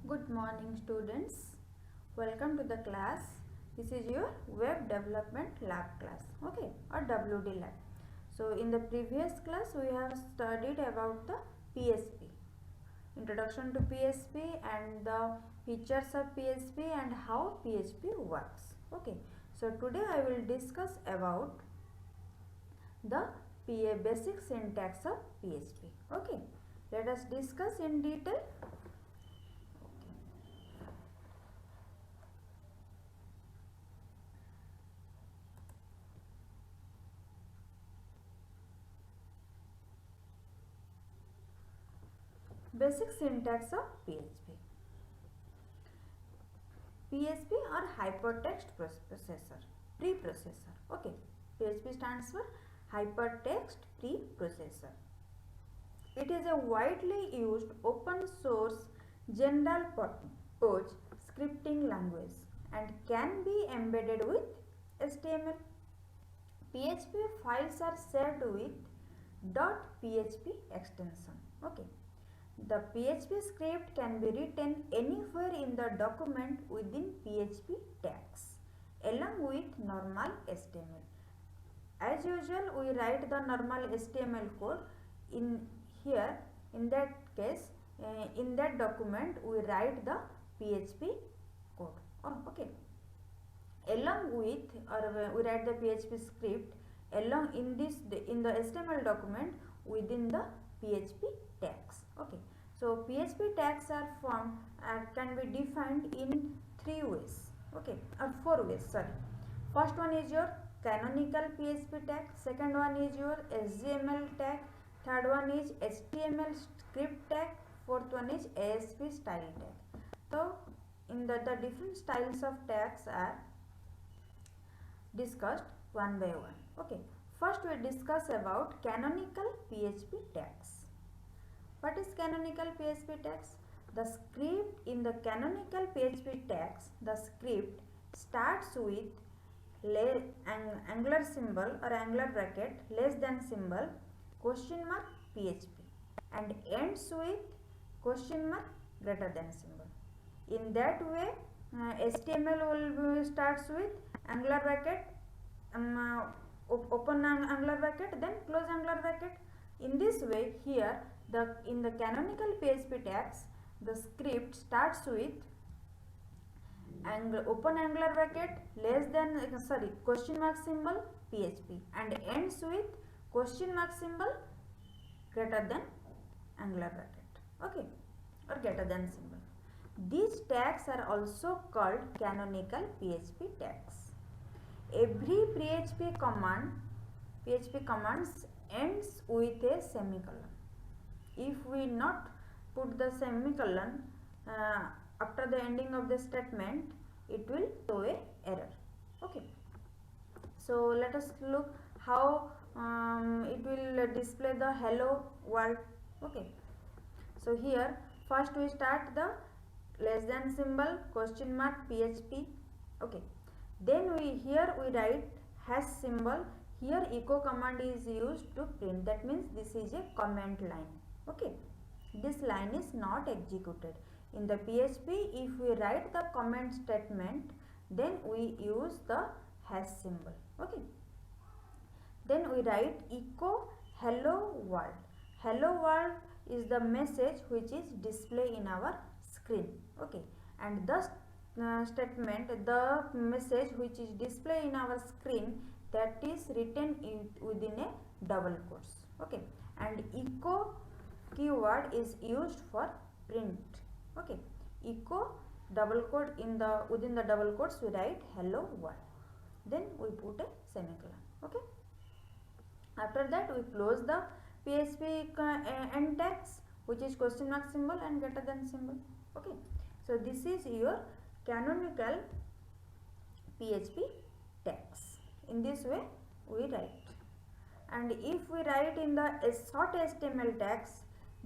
Good morning students. Welcome to the class. This is your web development lab class, okay, or WD lab. So in the previous class we have studied about the PHP, introduction to PHP and the features of PHP and how PHP works, okay. So today I will discuss about the basic syntax of PHP, okay. Let us discuss in detail. Basic syntax of PHP. PHP or hypertext processor, preprocessor. Okay, PHP stands for hypertext preprocessor. It is a widely used open source general purpose scripting language and can be embedded with HTML. PHP files are saved with .php extension. Okay. The PHP script can be written anywhere in the document within PHP tags along with normal HTML. As usual, we write the normal HTML code in here. In that case, in that document, we write the PHP code. Oh, okay. Along with, or we write the PHP script along in the HTML document within the PHP tags. Okay. So PHP tags are formed can be defined in 3 ways. Okay, or 4 ways. Sorry. First one is your canonical PHP tag. Second one is your HTML tag. Third one is HTML script tag. Fourth one is ASP style tag. So in the different styles of tags are discussed one by one. Okay. First we discuss about canonical PHP tags. What is canonical PHP tags? The script in the canonical PHP tags, the script starts with angular symbol or angular bracket, less than symbol, question mark PHP and ends with question mark greater than symbol. In that way, HTML will starts with angular bracket, open angular bracket, then close angular bracket. In this way, here in the canonical PHP tags, the script starts with open angular bracket, less than question mark symbol PHP and ends with question mark symbol greater than angular bracket, okay, or greater than symbol. These tags are also called canonical PHP tags. Every PHP commands ends with a semicolon. If we not put the semicolon after the ending of the statement, it will show a error. Okay. So let us look how it will display the hello world. Okay. So here first we start the less than symbol question mark PHP. Okay. Then we write hash symbol. Here echo command is used to print. That means this is a comment line. Okay, this line is not executed. In the PHP, if we write the comment statement, then we use the hash symbol. Okay. Then we write echo hello world. Hello world is the message which is displayed in our screen. Okay. And the statement, the message which is displayed in our screen, that is written within a double quotes. Okay. And echo keyword is used for print. Okay. Echo double quote within the double quotes we write hello world. Then we put a semicolon. Okay. After that we close the PHP end tags, which is question mark symbol and greater than symbol. Okay. So this is your canonical PHP tags. In this way we write. And if we write in the short HTML tags,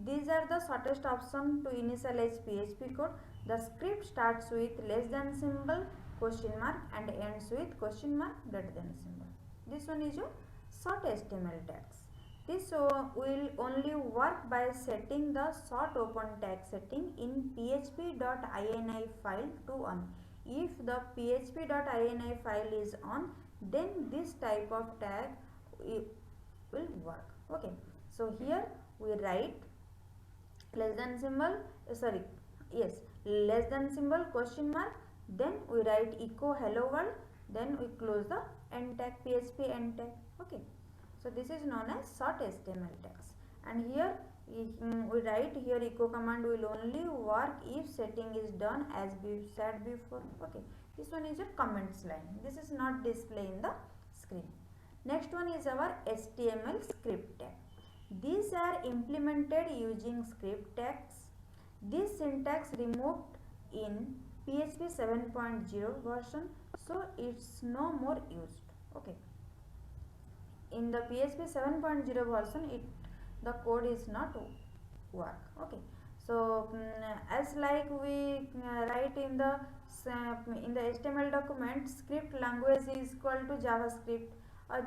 these are the shortest option to initialize PHP code. The script starts with less than symbol, question mark and ends with question mark greater than symbol. This one is your short HTML tags. This will only work by setting the short open tag setting in php.ini file to on. If the php.ini file is on, then this type of tag will work. Okay, so here we write less than symbol, less than symbol question mark, then we write echo hello world, then we close the end tag, php end tag. Okay, so this is known as short HTML tags. And here we write here echo command will only work if setting is done as we said before. Okay, this one is a comments line. This is not display in the screen. Next one is our HTML script tag. These are implemented using script tags. This syntax removed in PHP 7.0 version, so it's no more used. Okay, in the PHP 7.0 version, the code is not work. Okay, so as like we write in the HTML document, script language is equal to JavaScript, or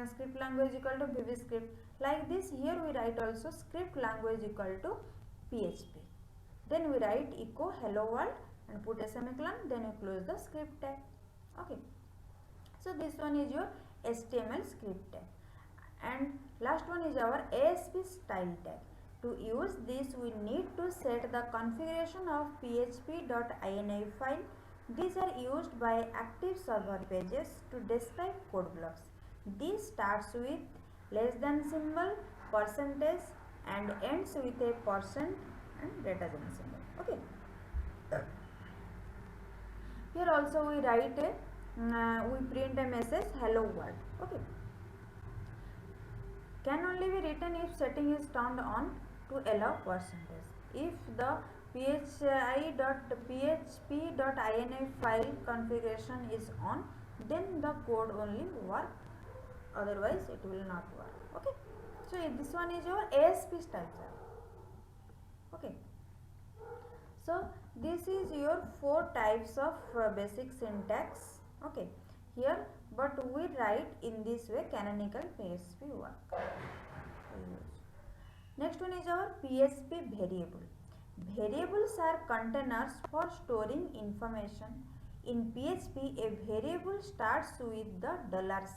script language equal to VBScript. Like this, here we write also script language equal to PHP. Then we write echo hello world and put a semicolon, then you close the script tag. Okay, so this one is your HTML script tag. And last one is our ASP style tag. To use this, we need to set the configuration of php.ini file. These are used by active server pages to describe code blocks. This starts with less than symbol, percentage, and ends with a percent and greater than symbol. Okay. Here also we write we print a message hello world. Okay. Can only be written if setting is turned on to allow percentage. If the phi.php.ini file configuration is on, then the code only work, otherwise it will not work. Okay, so this one is your ASP style tag. Okay, so this is your 4 types of basic syntax. Okay, here, but we write in this way canonical PHP work. Next one is our PHP variable. Variables are containers for storing information. In PHP, a variable starts with the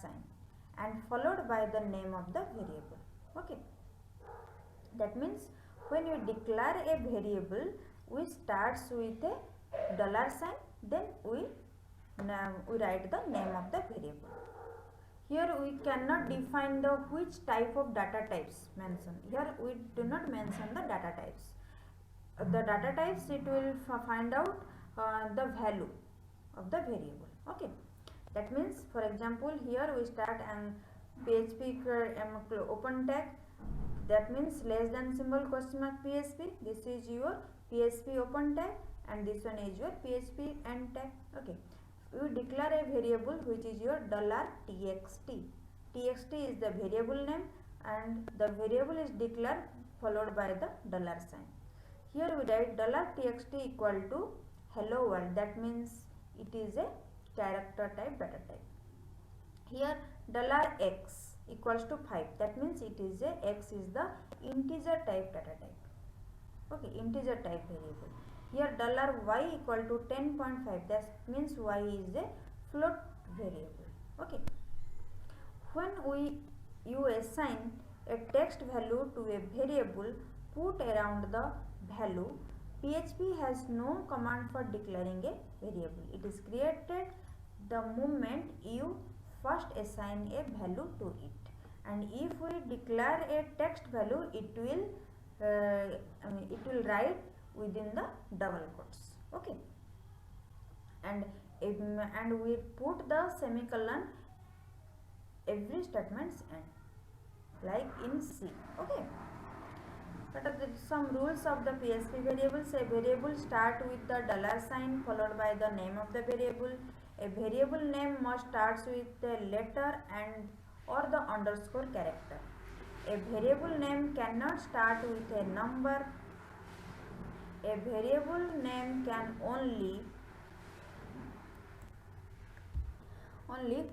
$sign and followed by the name of the variable. Okay, that means when you declare a variable, we starts with a $sign, then we write the name of the variable. Here we cannot define the which type of data types mentioned. Here we do not mention the data types. The data types, it will find out the value of the variable. Okay, that means for example here we start an PHP open tag, that means less than symbol question mark PHP. This is your PHP open tag and this one is your PHP end tag. Okay, you declare a variable which is your $txt. Txt is the variable name and the variable is declared followed by the $sign. Here we write $txt equal to hello world, that means it is a character type data type. Here $x equals to 5, that means it is a x is the integer type data type. Okay, integer type variable. Here $y equal to 10.5, that means y is a float variable. Okay, when you assign a text value to a variable, put around the value, PHP has no command for declaring a variable. It is created the moment you first assign a value to it, and if we declare a text value, it will write within the double quotes. Okay, and we put the semicolon every statement's end, like in C. Okay, what are some rules of the PHP variables? A variable start with the $sign followed by the name of the variable. A variable name must start with a letter and or the underscore character. A variable name cannot start with a number. A variable name can only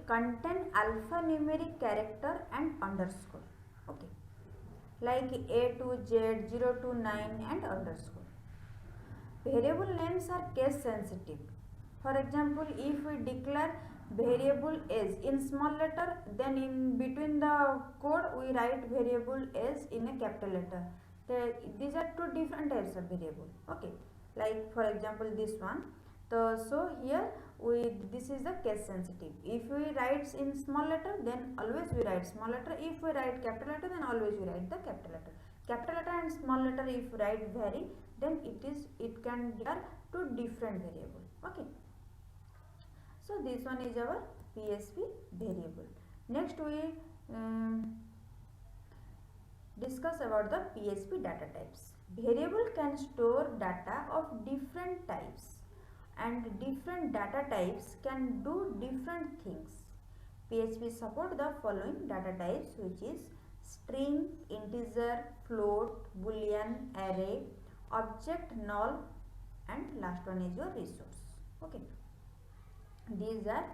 contain alphanumeric character and underscore. Okay, like A to Z, 0 to 9 and underscore. Variable names are case sensitive. For example, if we declare variable s in small letter, then in between the code we write variable s in a capital letter. These are two different types of variable. Okay, like for example this one. So here this is the case sensitive. If we write in small letter, then always we write small letter. If we write capital letter, then always we write the capital letter. Capital letter and small letter if write vary, then it can declare two different variable. Okay, so this one is our PSP variable. Next we discuss about the PSP data types. Variable can store data of different types, and different data types can do different things. PHP support the following data types, which is string, integer, float, boolean, array, object, null, and last one is your resource. Okay, these are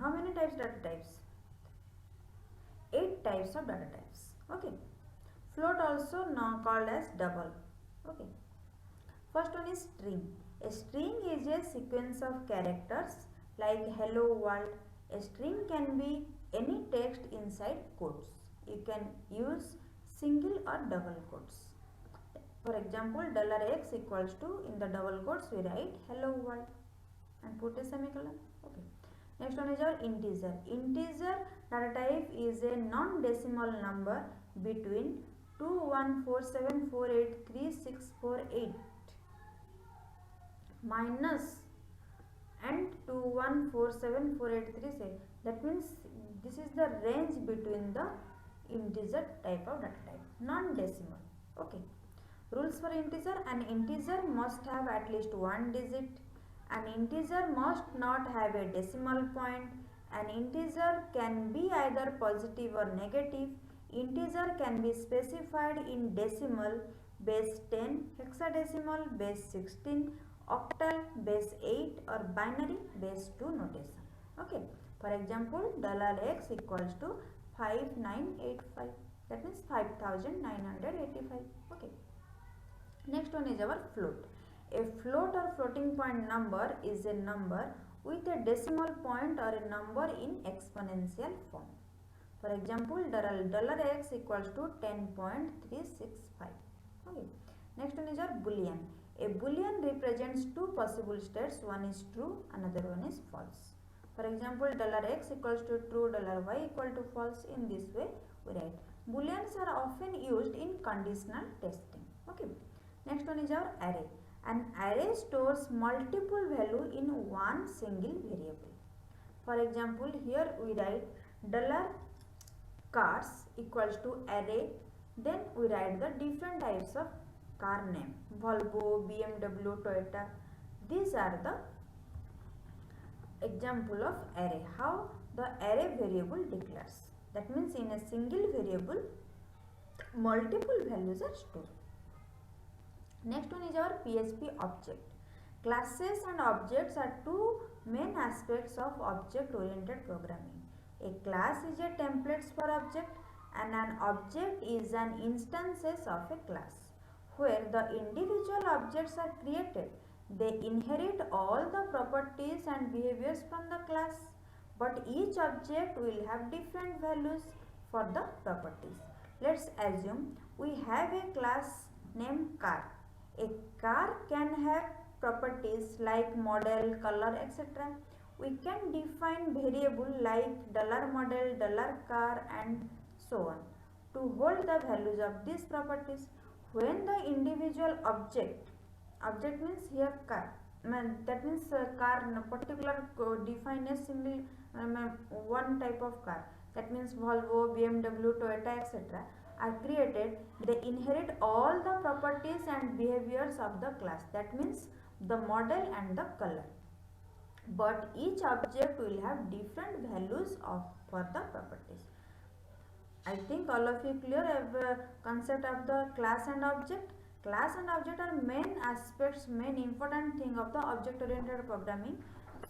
how many types data types? 8 types of data types. Okay, float also now called as double. Okay, first one is string. A string is a sequence of characters like hello world. A string can be any text inside quotes. You can use single or double quotes. For example, $x equals to, in the double quotes we write hello world and put a semicolon. Okay. Next one is our integer. Integer data type is a non-decimal number between 214748368 minus and 2147483. That means this is the range between the integer type of data type, non-decimal. Okay. Rules for integer: an integer must have at least one digit. An integer must not have a decimal point. An integer can be either positive or negative. Integer can be specified in decimal, base 10, hexadecimal, base 16, octal, base 8, or binary, base 2 notation. Okay. For example, $x equals to 5985. That means 5985. Okay. Next one is our float. A float or floating point number is a number with a decimal point or a number in exponential form. For example, $x equals to 10.365. Okay. Next one is our boolean. A boolean represents two possible states. One is true, another one is false. For example, $x equals to true, $y equal to false. In this way we write. Booleans are often used in conditional testing. Okay. Next one is our array. An array stores multiple value in one single variable. For example, here we write $cars equals to array. Then we write the different types of car name: Volvo, BMW, Toyota. These are the example of array. How the array variable declares. That means in a single variable multiple values are stored. Next one is our PHP object. Classes and objects are two main aspects of object oriented programming. A class is a template for object, and an object is an instances of a class. Where the individual objects are created, they inherit all the properties and behaviors from the class, but each object will have different values for the properties. Let's assume we have a class named car. A car can have properties like model, color, etc. We can define variable like $model, $car, and so on to hold the values of these properties. When the individual object means here car, that means car particular define a single one type of car, that means Volvo, BMW, Toyota, etc. are created, they inherit all the properties and behaviors of the class, that means the model and the color, but each object will have different values for the properties. I think all of you clear the concept of the class and object. Class and object are main aspects, main important thing of the object oriented programming.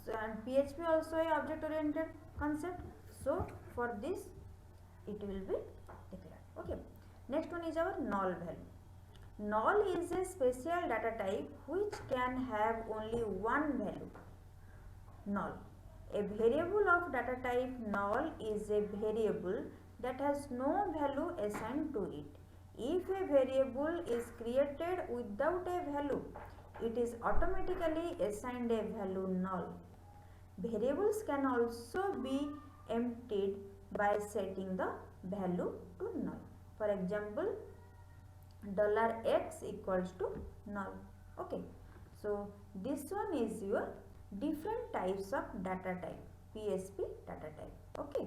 So, and PHP also a object oriented concept. So for this it will be Okay, next one is our null value. Null is a special data type which can have only one value. Null, a variable of data type null is a variable that has no value assigned to it. If a variable is created without a value, it is automatically assigned a value null. Variables can also be emptied by setting the value to null. For example, $x equals to null. Okay, so this one is your different types of data type, PSP data type. Okay.